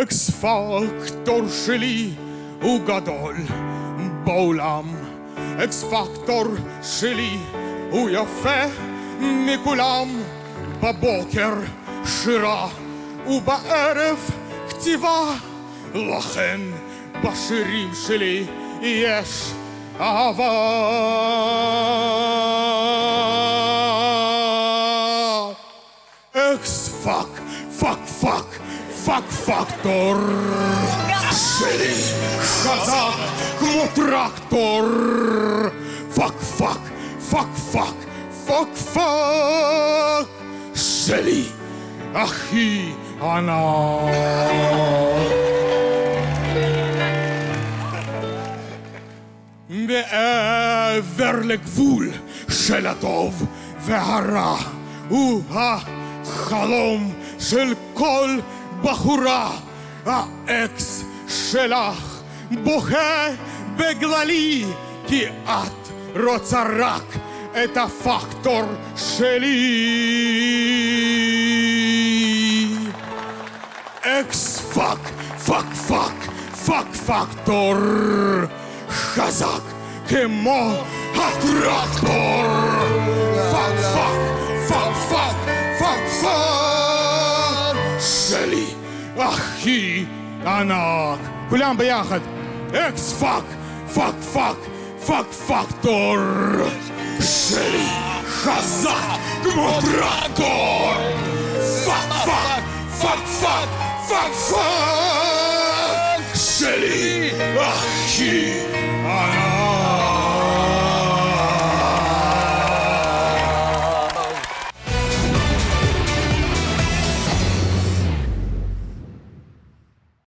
אקס פקטור שלי הוא גדול בעולם, אקס פקטור שלי הוא יפה מכולם. בבוקר שירה ובערב כתיבה, לכן בשירים שלי יש אהבה. אקס פקטור שלי חזק כמו טרקטור. פק שלי הכי ענק. מעבר לגבול של הטוב והרע הוא החלום של כל בחורה. האקס שלך בוכה בגללי כי את רוצה רק את הפקטור שלי. אקס פקטור חזק כמו הטרקטור. פק שלי הכי ענק. כולם ביחד. אקס פקטור שלי חזק כמו טרקטור. פק שלי הכי ענק.